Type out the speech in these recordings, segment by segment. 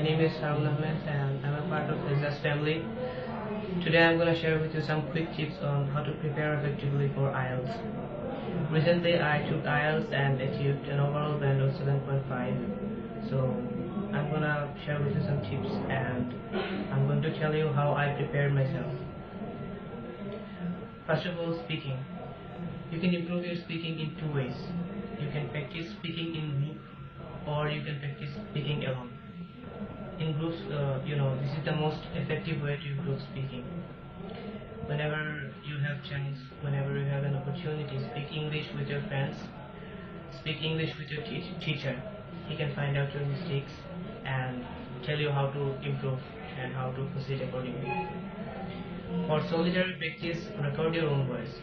name is Harun Ahmed and I'm a part of HEXA'S family. Today I'm going to share with you some quick tips on how to prepare effectively for IELTS. Recently I took IELTS and achieved an overall band of 7.5. So I'm going to share with you some tips and I'm going to tell you how I prepared myself. First of all, speaking. You can improve your speaking in two ways. You can practice speaking in group or you can practice speaking alone. In groups, this is the most effective way to improve speaking. Whenever you have chance, whenever you have an opportunity, speak English with your friends, speak English with your teacher. He can find out your mistakes and tell you how to improve and how to proceed accordingly. For solitary practice, record your own voice.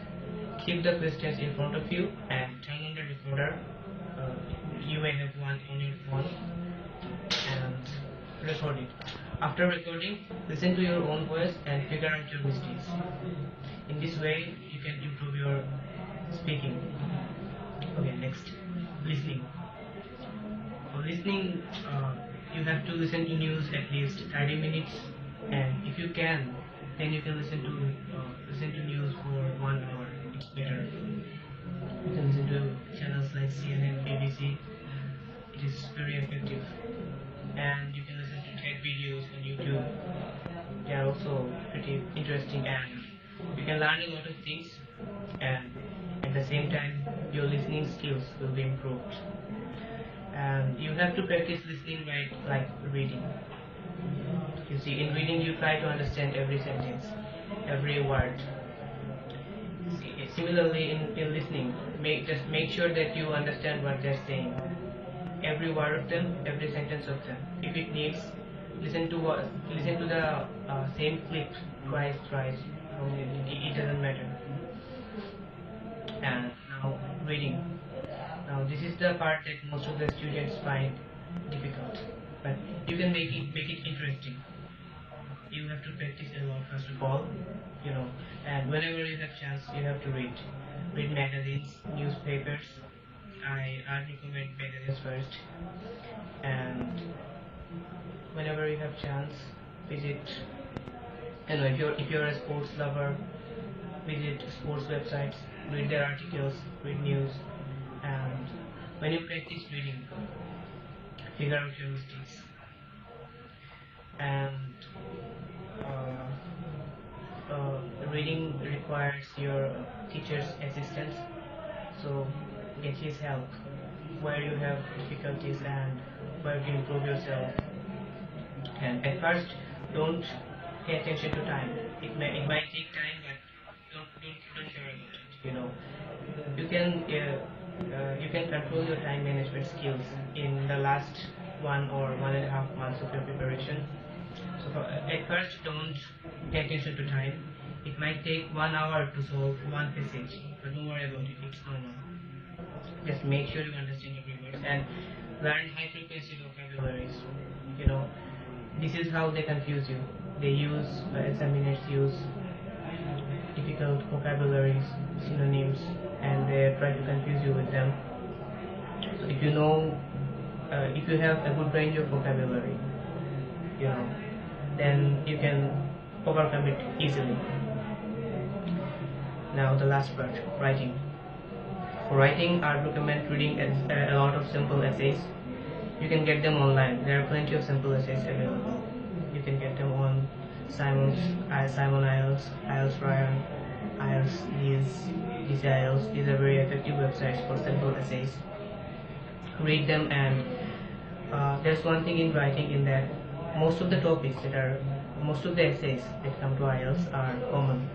Keep the questions in front of you and turn on the recorder. You may have one on your phone and record it. After recording, listen to your own voice and figure out your mistakes. In this way, you can improve your speaking. Okay, next, listening. For listening, you have to listen to news at least 30 minutes, and if you can, then you can listen to news for 1 hour. It's better. You can listen to channels like CNN, BBC. It is very effective. And you can listen to tech videos on YouTube. They are also pretty interesting and you can learn a lot of things, and at the same time your listening skills will be improved. And you have to practice listening like reading. You see, in reading you try to understand every sentence, every word. Similarly, in listening, just make sure that you understand what they're saying. Every word of them, every sentence of them. If it needs, listen to the same clip twice. It doesn't matter. And now reading. Now this is the part that most of the students find difficult, but you can make it interesting. You have to practice a lot first of all, and whenever you have chance, you have to read magazines, newspapers. I recommend magazines first, and whenever you have chance, visit. If you're a sports lover, visit sports websites, read their articles, read news, and when you practice reading, figure out your mistakes. And reading requires your teacher's assistance, so get his help where you have difficulties and where to improve yourself. And at first, don't pay attention to time. It might take time, but don't care about it. You can control your time management skills in the last 1 or 1.5 months of your preparation. So at first, don't pay attention to time. It might take 1 hour to solve one passage, but don't worry about it. It's normal. Just make sure you understand every word and learn high frequency vocabularies. This is how they confuse you. Examiners use difficult vocabularies, synonyms, and they try to confuse you with them. So if you have a good range of vocabulary, then you can overcome it easily. Now the last part, writing. For writing, I recommend reading a lot of simple essays. You can get them online. There are plenty of simple essays available. You can get them on Simon IELTS, IELTS Ryan, IELTS these IELTS. These are very effective websites for simple essays. Read them, and there's one thing in writing in that most of the essays that come to IELTS are common.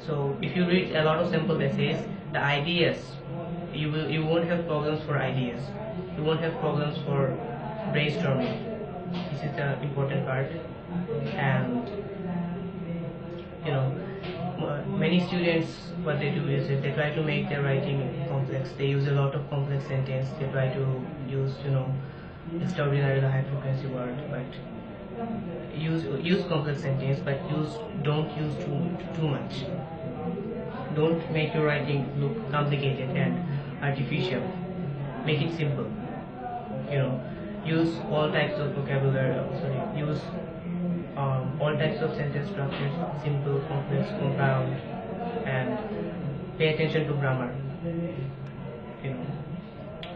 So if you read a lot of simple essays, the ideas, you won't have problems for ideas. You won't have problems for brainstorming. This is the important part. And many students, what they do is they try to make their writing complex. They use a lot of complex sentence. They try to use extraordinary high frequency word, but use complex sentence, but don't use too much. Don't make your writing look complicated and artificial. Make it simple. use all types of vocabulary. Use all types of sentence structures: simple, complex, compound, and pay attention to grammar. You know,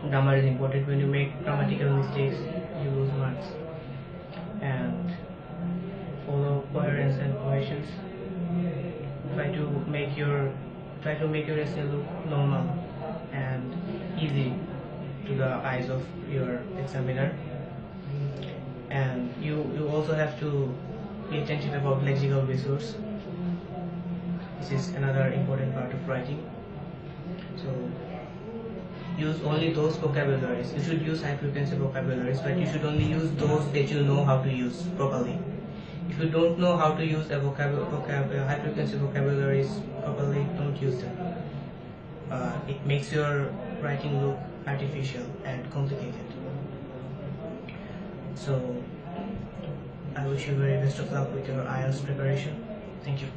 grammar is important. When you make grammatical mistakes, you lose marks. And follow coherence and cohesions. Try to make your essay look normal and easy to the eyes of your examiner. And you also have to pay attention about lexical resource. This is another important part of writing. So use only those vocabularies. You should use high frequency vocabularies, but you should only use those that you know how to use properly. If you don't know how to use a high frequency vocabularies properly, don't use them. It makes your writing look artificial and complicated. So I wish you very best of luck with your IELTS preparation. Thank you.